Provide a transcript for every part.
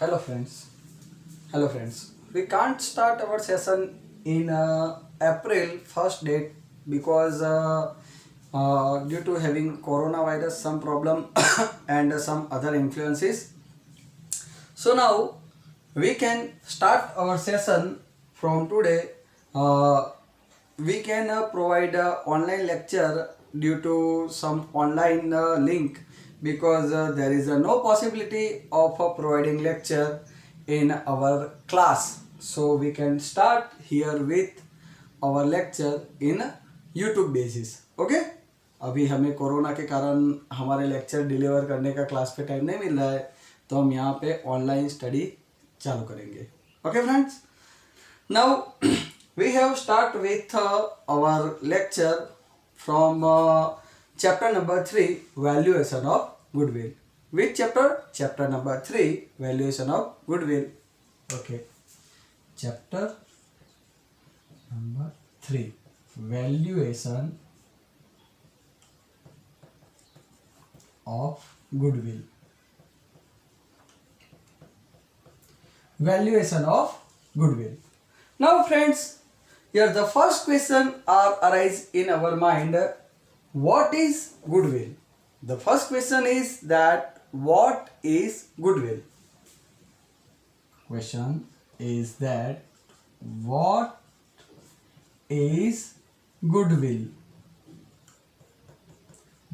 Hello friends. Hello friends. We can't start our session in April first date because due to having coronavirus some problem and some other influences. So now we can start our session from today. Uh, we can provide online lecture due to some online link because there is no possibility of providing lecture in our class. So we can start here with our lecture in YouTube basis. Okay. अभी हमें corona के कारण हमारे lecture deliver करने का class पे time नहीं मिल रहा है, तो हम यहाँ पे ऑनलाइन स्टडी चालू करेंगे. Okay friends, now we have start with our lecture from chapter number 3 valuation of goodwill. Which chapter number 3 valuation of goodwill. Okay, chapter number 3 valuation of goodwill. Valuation of goodwill. Now friends, here the first question arise in our mind. What is goodwill? The first question is that what is goodwill? Question is that what is goodwill?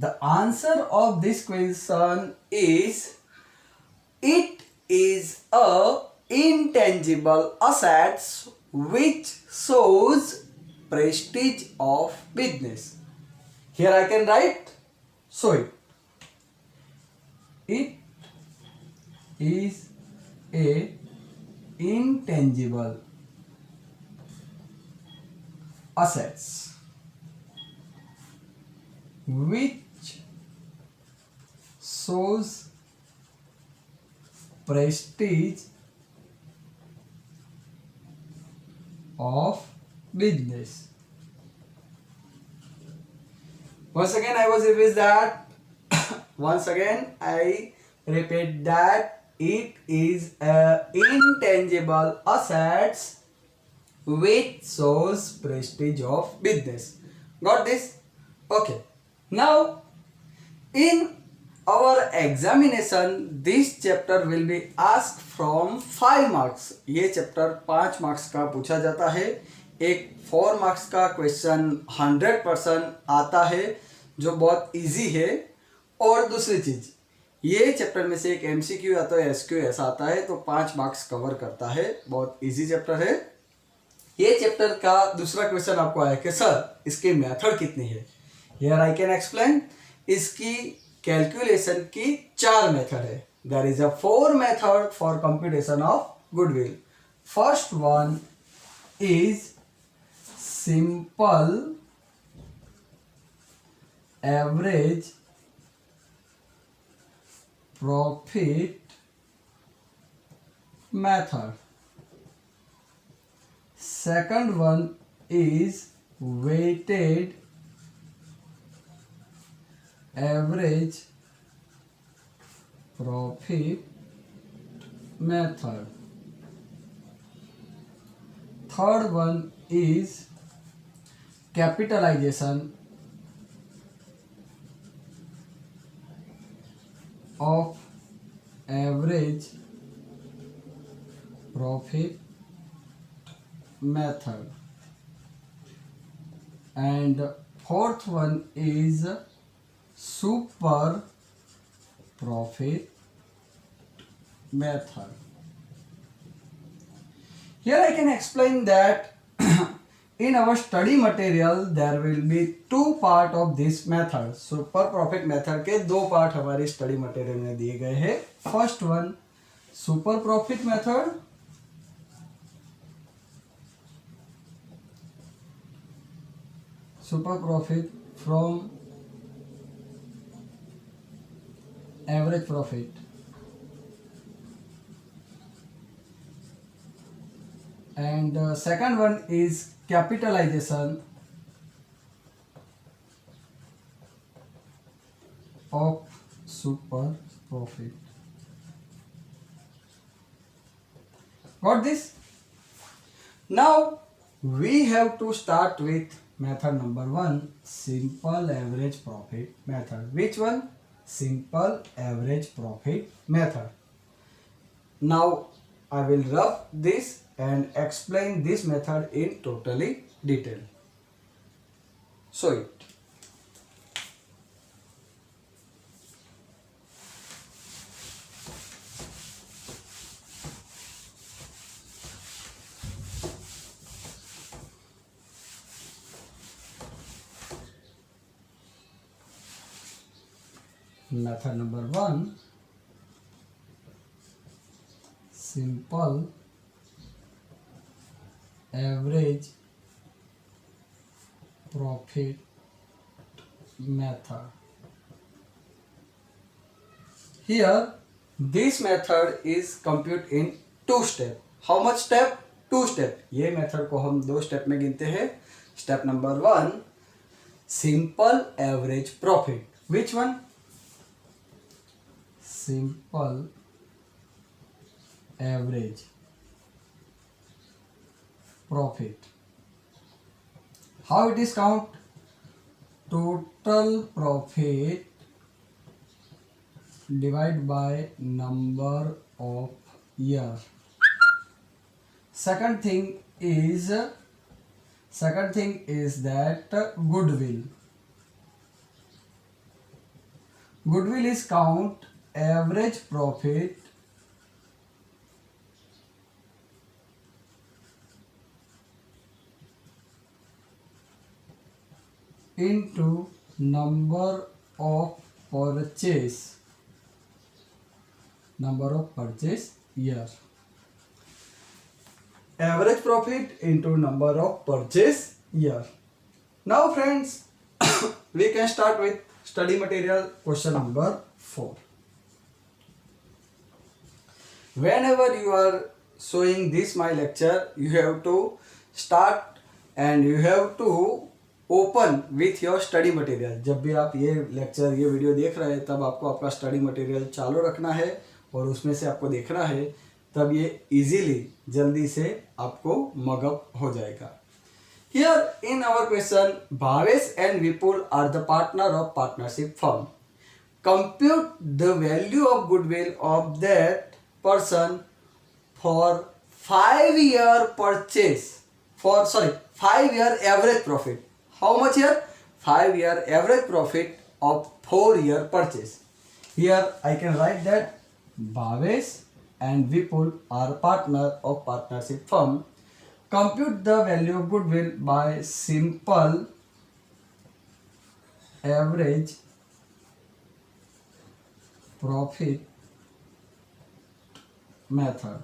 The answer of this question is it is a intangible assets which shows prestige of business. Here I can write, show it. It is a intangible assets which shows prestige of business. Once again I was repeat that once again I repeat that it is a intangible assets which shows prestige of business. Got this? Okay. Now in our examination this chapter will be asked from 5 marks. ये chapter 5 marks का पूछा जाता है. एक 4 marks का question 100% आता है जो बहुत इजी है. और दूसरी चीज, ये चैप्टर में से एक एमसीक्यू या तो एसक्यू ऐसा आता है तो 5 मार्क्स कवर करता है. बहुत इजी चैप्टर है. ये चैप्टर का दूसरा क्वेश्चन आपको आया कि सर इसकी मेथड कितनी है. Here I can explain. इसकी कैलकुलेशन की 4 मेथड है. There is a 4 method for computation of goodwill. First one is simple average profit method. Second one is weighted average profit method. Third one is capitalization of average profit method. And fourth one is super profit method. Here I can explain that in our study material there will be 2 part of this method. Super profit method के 2 part हमारे study material में दिए गए हैं. First one super profit method, super profit from average profit, and second one is capitalization of super profit. Got this? Now we have to start with method number 1, simple average profit method. Which one? Simple average profit method. Now I will rub this and explain this method in totally detail. So it. Method number 1, simple average profit method. Here this method is compute in 2 step. How much step? 2 step. ये method को हम 2 step में गिनते हैं. Step number 1, simple average profit. Which one? Simple average profit. How it is count? Total profit divided by number of year. Second thing is that goodwill. Goodwill is count average profit into number of purchase year. Average profit into number of purchase year. Now friends, we can start with study material question number 4. Whenever you are showing this my lecture, you have to start and you have to open with your study material. जब भी आप ये lecture ये video देख रहे हैं तब आपको आपका स्टडी मटेरियल चालू रखना है और उसमें से आपको देखना है, तब ये इजीली जल्दी से आपको मगअप हो जाएगा. Here in our question, Bhavesh and Vipul are the partner of partnership firm. Compute the value of goodwill of that person for 5 year purchase for 5 year average profit. How much here? 5 year average profit of 4 year purchase. Here I can write that Bhavesh and Vipul are partner of partnership firm. Compute the value of goodwill by simple average profit method.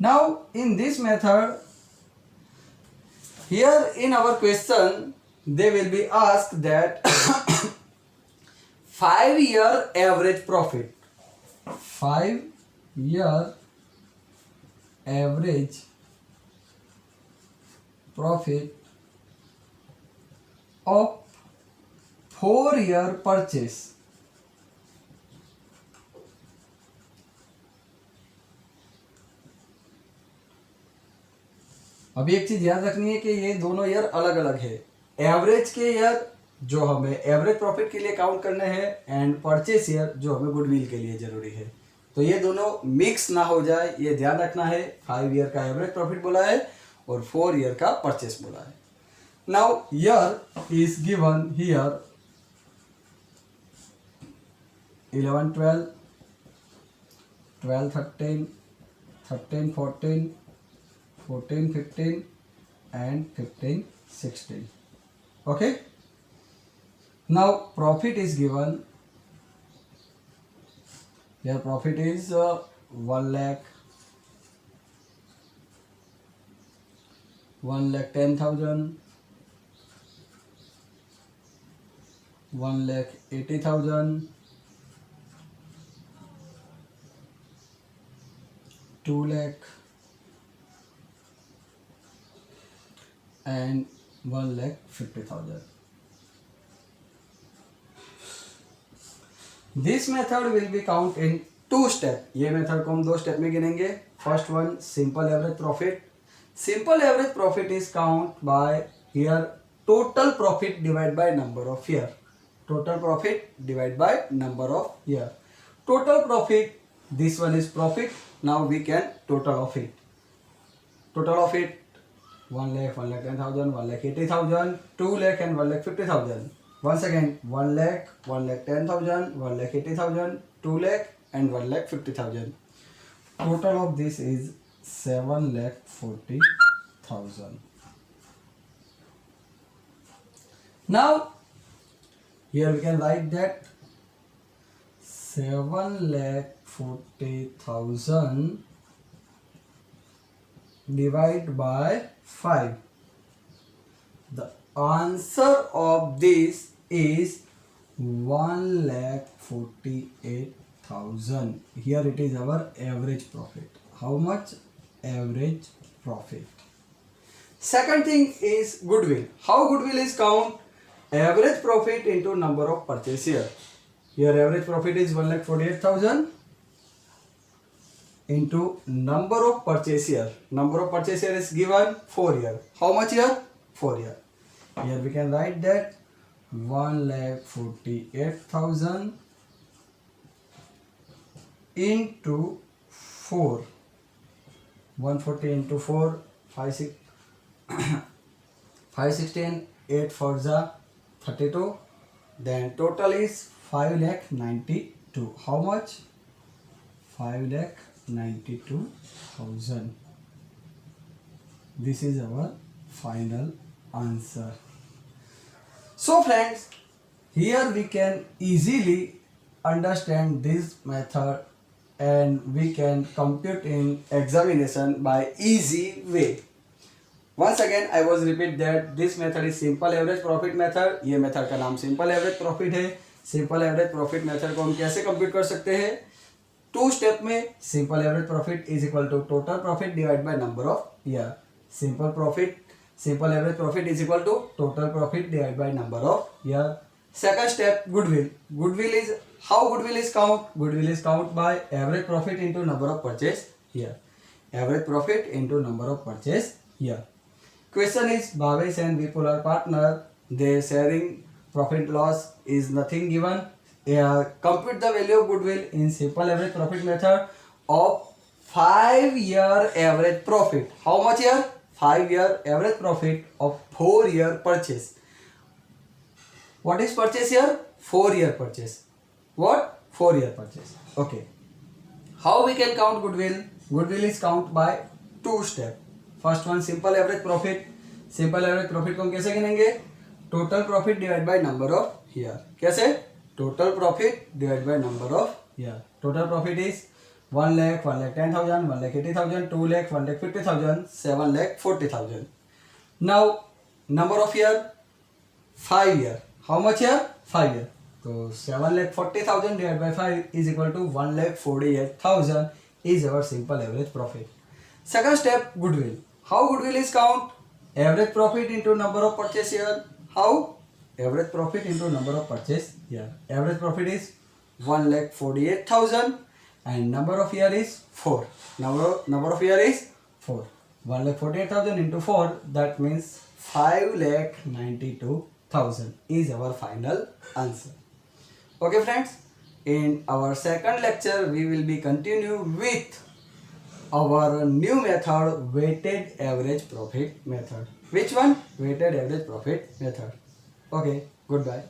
Now in this method, here in our question they will be asked that 5 year average profit. 5 year average profit of 4 year purchase. अभी एक चीज याद रखनी है कि ये दोनों year अलग अलग है. एवरेज के ईयर जो हमें एवरेज प्रॉफिट के लिए काउंट करने हैं एंड परचेस ईयर जो हमें गुडविल के लिए जरूरी है. तो ये दोनों मिक्स ना हो जाए, ये ध्यान रखना है. 5 ईयर का एवरेज प्रॉफिट बोला है और 4 ईयर का परचेस बोला है. Now year is given here 11 12 12 13 13 14 14 15 and 15 16. Okay, now profit is given. Here profit is 1 lakh 1,10,000 1,80,000 2 lakh and 1,50,000. This method will be count in two step, ये मेथड को हम दो स्टेप में गिनेंगे. First one simple average profit. Simple average profit is count by here total profit divide by number of year. Total profit divide by number of year. Total profit, this one is profit. Now we can total of it. Total of it 1 lakh, 1 lakh 10,000, 1 lakh 80,000, 2 lakh and 1 lakh 50,000. Once again 1 lakh, 1 lakh 10,000, 1 lakh 80,000, 2 lakh and 1 lakh 50,000. Total of this is 7 lakh 40,000. Now here we can write that 7 lakh 40,000 divided by 5. The answer of this is 1 lakh 48,000. Here it is our average profit. How much? Average profit. Second thing is goodwill. How goodwill is count? Average profit into number of purchase year. Here average profit is 1 lakh 48,000 into number of purchase year. Number of purchase year is given 4 year. How much year? 4 year. Here we can write that 1 lakh 48,000 into 4. 140 into 4, 516, 8 for the 32. Then total is 5 lakh 92. How much? 5 lakh 92,000. This is our final answer. So friends, here we can easily understand this method and we can compute in examination by easy way. Once again I was repeat that this method is simple average profit method. ये method का नाम simple average profit है. Simple average profit method को हम कैसे compute कर सकते हैं? टू स्टेप में. Simple average profit is equal to total profit divide by number of year. Simple average profit is equal to total profit divide by number of year. Second step goodwill. Goodwill is how goodwill is count? Goodwill is count by average profit into number of purchase year. Average profit into number of purchase year. Question is Bhavesh and Vipul are partner. Their sharing profit loss is nothing given. Compute the value of goodwill in simple average profit method of 5-year average profit. How much year? 5-year average profit of 4-year purchase. What is purchase year? 4-year purchase. What? 4-year purchase. Okay. How we can count goodwill? Goodwill is count by two steps. First one simple average profit. Simple average profit को हम कैसे गिनेंगे? Total profit divide by number of year. कैसे? Total profit divide by number of year. Total profit is 1 lakh, 1 lakh 10,000, 1 lakh 80,000, 2 lakh, 1 lakh 50,000, 7 lakh 40,000. Now number of year 5 year. How much year? 5 year. So 7 lakh 40,000 divided by 5 is equal to 1 lakh 48,000 is our simple average profit. Second step goodwill. How goodwill is count? Average profit into number of purchase year. How? Average profit into number of purchase year. Average profit is 1 lakh 48,000 and number of year is 4. Number of year is 4. 1 lakh 48,000 into 4, that means 5 lakh 92,000 is our final answer. Okay friends, in our second lecture we will be continue with our new method, weighted average profit method. Which one? Weighted average profit method. Okay, goodbye.